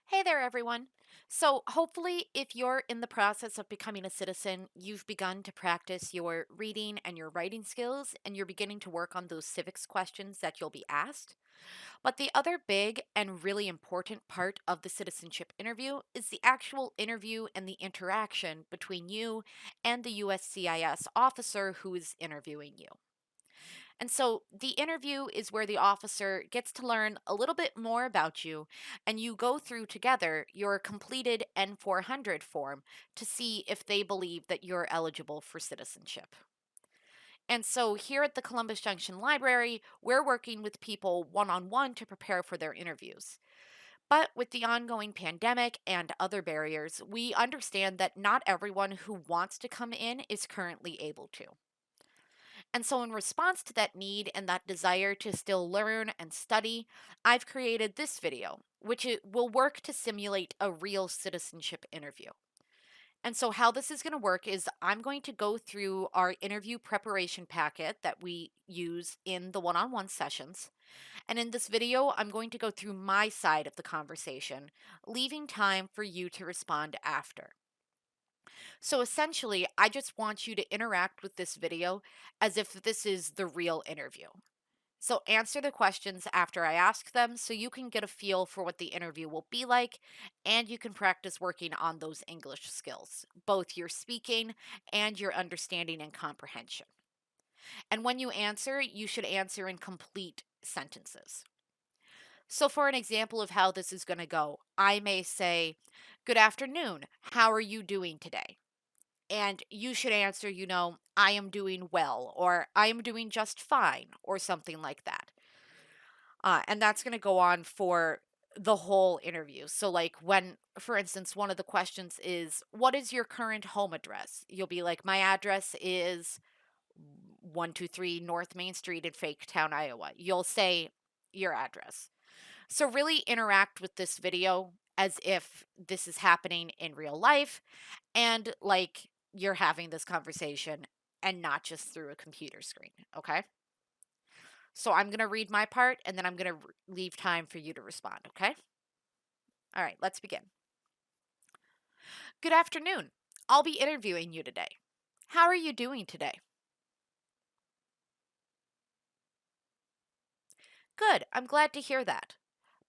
Hey there, everyone. So, hopefully, if you're in the process of becoming a citizen, you've begun to practice your reading and your writing skills, and you're beginning to work on those civics questions that you'll be asked. But the other big and really important part of the citizenship interview is the actual interview and the interaction between you and the USCIS officer who is interviewing you. And so the interview is where the officer gets to learn a little bit more about you, and you go through together your completed N400 form to see if they believe that you're eligible for citizenship. And so here at the Columbus Junction Library, we're working with people one on one to prepare for their interviews. But with the ongoing pandemic and other barriers, we understand that not everyone who wants to come in is currently able to. And so, in response to that need and that desire to still learn and study, I've created this video, which it will work to simulate a real citizenship interview. And so, how this is going to work is I'm going to go through our interview preparation packet that we use in the one on one sessions. And in this video, I'm going to go through my side of the conversation, leaving time for you to respond after. So essentially, I just want you to interact with this video as if this is the real interview. So answer the questions after I ask them so you can get a feel for what the interview will be like and you can practice working on those English skills, both your speaking and your understanding and comprehension. And when you answer, you should answer in complete sentences. So, for an example of how this is going to go, I may say, "Good afternoon. How are you doing today?" And you should answer, I am doing well, or I am doing just fine, or something like that. And that's going to go on for the whole interview. So, like, when, for instance, one of the questions is, "What is your current home address?" You'll be like, "My address is 123 North Main Street in Fake Town, Iowa." You'll say your address. So, really interact with this video as if this is happening in real life and like you're having this conversation and not just through a computer screen. Okay. So, I'm going to read my part and then I'm going to leave time for you to respond. Okay. All right. Let's begin. Good afternoon. I'll be interviewing you today. How are you doing today? Good. I'm glad to hear that.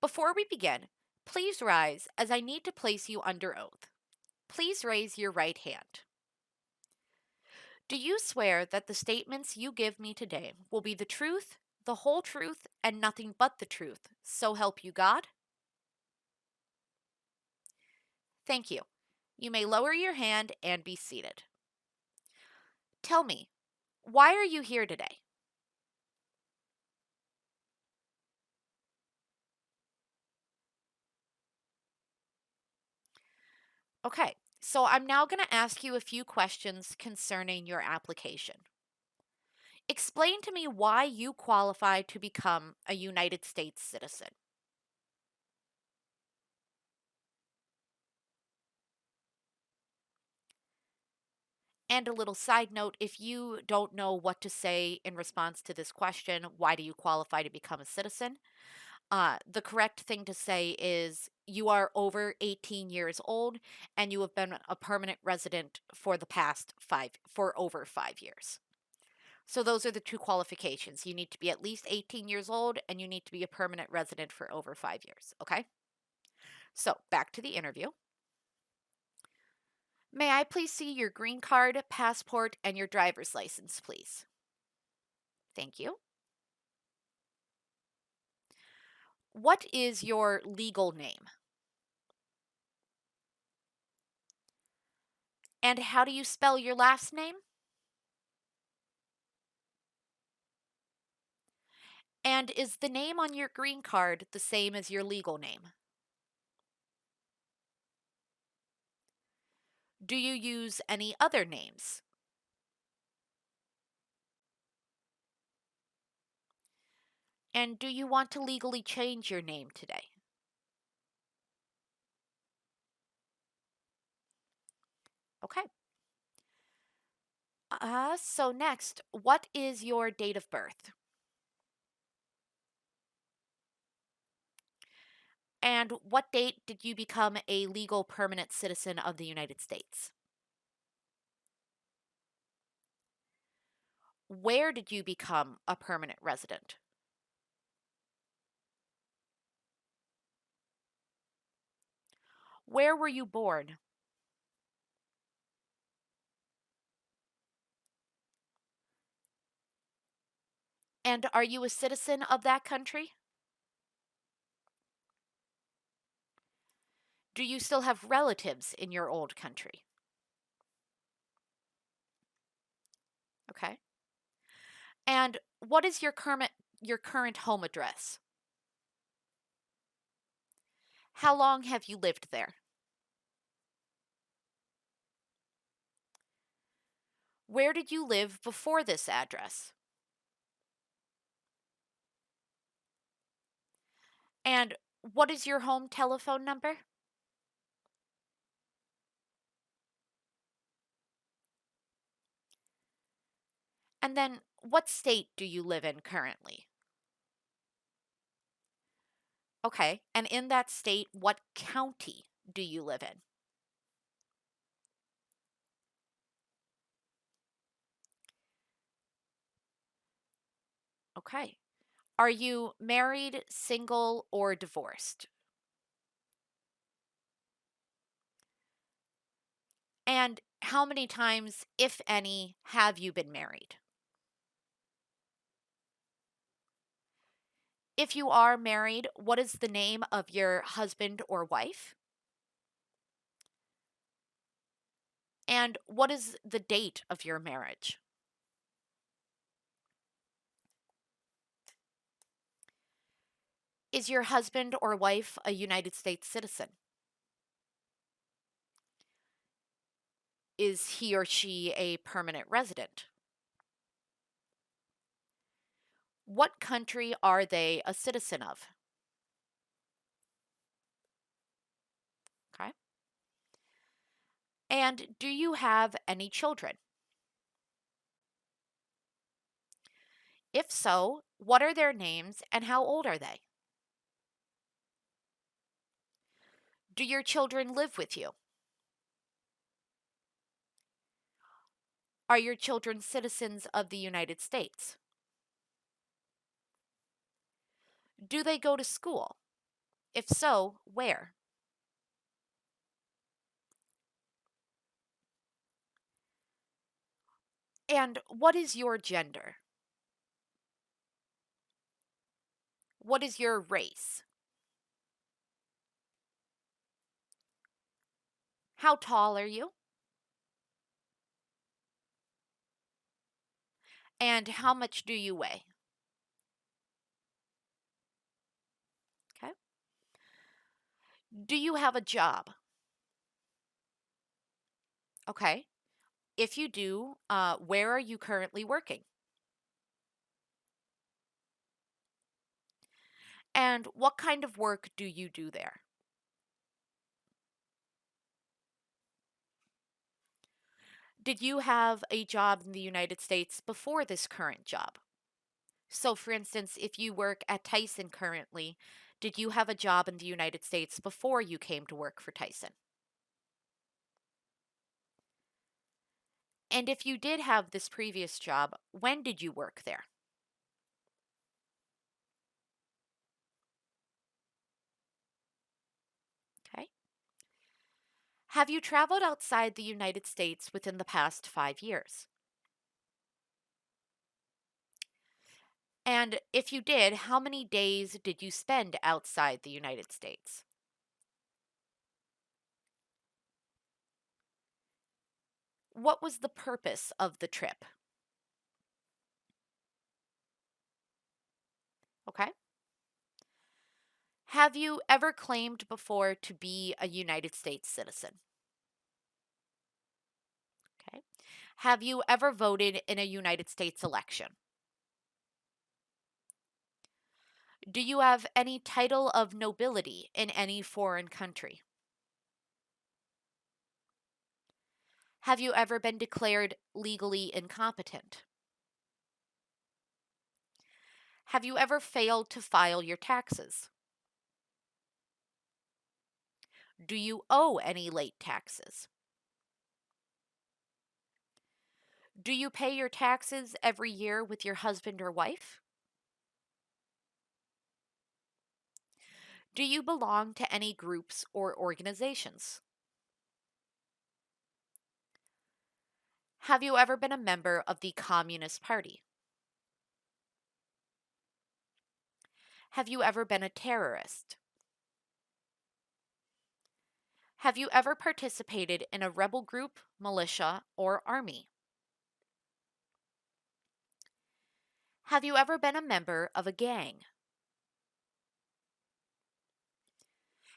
Before we begin, please rise as I need to place you under oath. Please raise your right hand. Do you swear that the statements you give me today will be the truth, the whole truth, and nothing but the truth? So help you God? Thank you. You may lower your hand and be seated. Tell me, why are you here today? Okay, so I'm now going to ask you a few questions concerning your application. Explain to me why you qualify to become a United States citizen. And a little side note, if you don't know what to say in response to this question, why do you qualify to become a citizen? The correct thing to say is you are over 18 years old and you have been a permanent resident for the past for over 5 years. So those are the two qualifications. You need to be at least 18 years old and you need to be a permanent resident for over 5 years. Okay. So back to the interview. May I please see your green card, passport, and your driver's license, please? Thank you. What is your legal name? And how do you spell your last name? And is the name on your green card the same as your legal name? Do you use any other names? And do you want to legally change your name today? Okay. So next, what is your date of birth? And what date did you become a legal permanent citizen of the United States? Where did you become a permanent resident? Where were you born? And are you a citizen of that country? Do you still have relatives in your old country? Okay. And what is your current home address? How long have you lived there? Where did you live before this address? And what is your home telephone number? And then what state do you live in currently? Okay. And in that state, what county do you live in? Okay. Are you married, single, or divorced? And how many times, if any, have you been married? If you are married, what is the name of your husband or wife? And what is the date of your marriage? Is your husband or wife a United States citizen? Is he or she a permanent resident? What country are they a citizen of? Okay. And do you have any children? If so, what are their names and how old are they? Do your children live with you? Are your children citizens of the United States? Do they go to school? If so, where? And what is your gender? What is your race? How tall are you? And how much do you weigh? Okay. Do you have a job? Okay. If you do, where are you currently working? And what kind of work do you do there? Did you have a job in the United States before this current job? So, for instance, if you work at Tyson currently, did you have a job in the United States before you came to work for Tyson? And if you did have this previous job, when did you work there? Okay. Have you traveled outside the United States within the past 5 years? And if you did, how many days did you spend outside the United States? What was the purpose of the trip? Okay. Have you ever claimed before to be a United States citizen? Okay. Have you ever voted in a United States election? Do you have any title of nobility in any foreign country? Have you ever been declared legally incompetent? Have you ever failed to file your taxes? Do you owe any late taxes? Do you pay your taxes every year with your husband or wife? Do you belong to any groups or organizations? Have you ever been a member of the Communist Party? Have you ever been a terrorist? Have you ever participated in a rebel group, militia, or army? Have you ever been a member of a gang?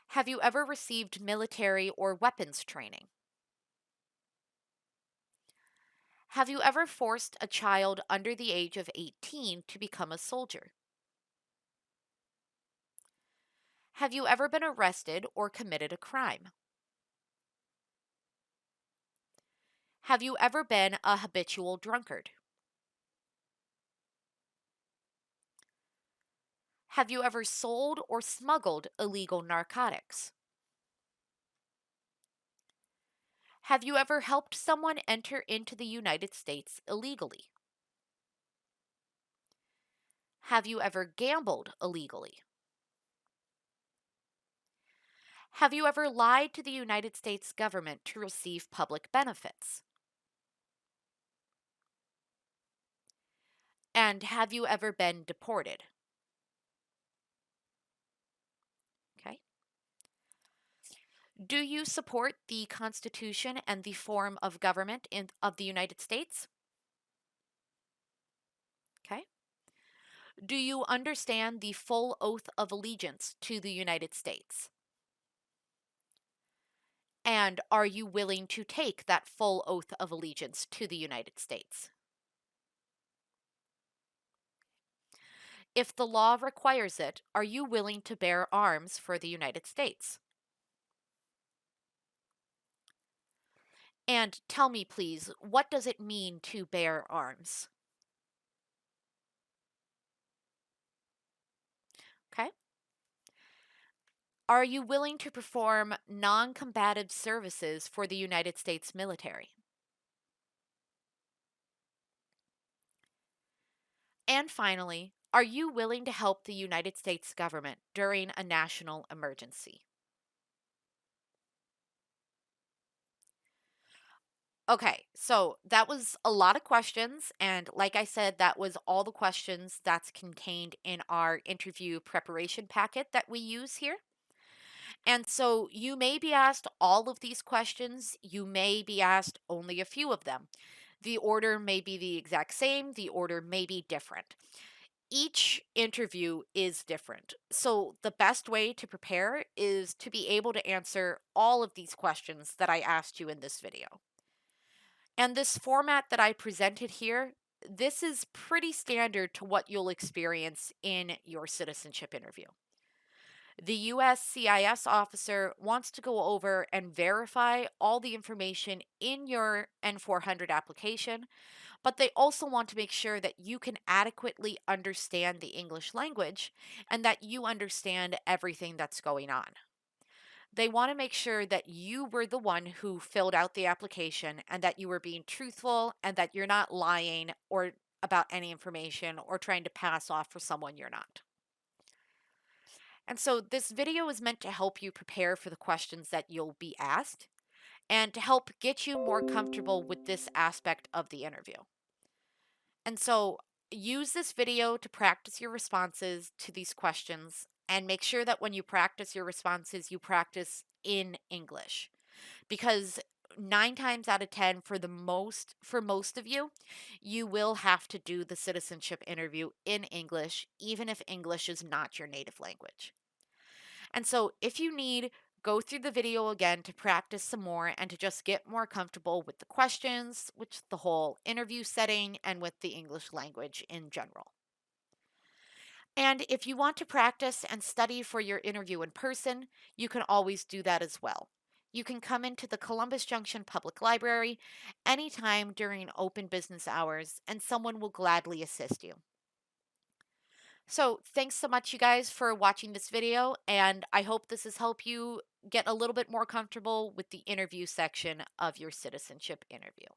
Have you ever received military or weapons training? Have you ever forced a child under the age of 18 to become a soldier? Have you ever been arrested or committed a crime? Have you ever been a habitual drunkard? Have you ever sold or smuggled illegal narcotics? Have you ever helped someone enter into the United States illegally? Have you ever gambled illegally? Have you ever lied to the United States government to receive public benefits? And have you ever been deported? Okay. Do you support the Constitution and the form of government of the United States? Okay. Do you understand the full oath of allegiance to the United States? And are you willing to take that full oath of allegiance to the United States? If the law requires it, are you willing to bear arms for the United States? And tell me, please, what does it mean to bear arms? Okay. Are you willing to perform non combative services for the United States military? And finally, are you willing to help the United States government during a national emergency? Okay, so that was a lot of questions. And like I said, that was all the questions that's contained in our interview preparation packet that we use here. And so you may be asked all of these questions, you may be asked only a few of them. The order may be the exact same, the order may be different. Each interview is different. So the best way to prepare is to be able to answer all of these questions that I asked you in this video. And this format that I presented here, this is pretty standard to what you'll experience in your citizenship interview. The USCIS officer wants to go over and verify all the information in your N400 application, but they also want to make sure that you can adequately understand the English language and that you understand everything that's going on. They want to make sure that you were the one who filled out the application and that you were being truthful and that you're not lying or about any information or trying to pass off for someone you're not. And so this video is meant to help you prepare for the questions that you'll be asked and to help get you more comfortable with this aspect of the interview. And so use this video to practice your responses to these questions and make sure that when you practice your responses, you practice in English because 9 times out of 10 for most of you, you will have to do the citizenship interview in English even if English is not your native language. And so if you need, go through the video again to practice some more and to just get more comfortable with the questions, with the whole interview setting, and with the English language in general. And if you want to practice and study for your interview in person, you can always do that as well. You can come into the Columbus Junction Public Library anytime during open business hours, and someone will gladly assist you. So, thanks so much, you guys, for watching this video, and I hope this has helped you get a little bit more comfortable with the interview section of your citizenship interview.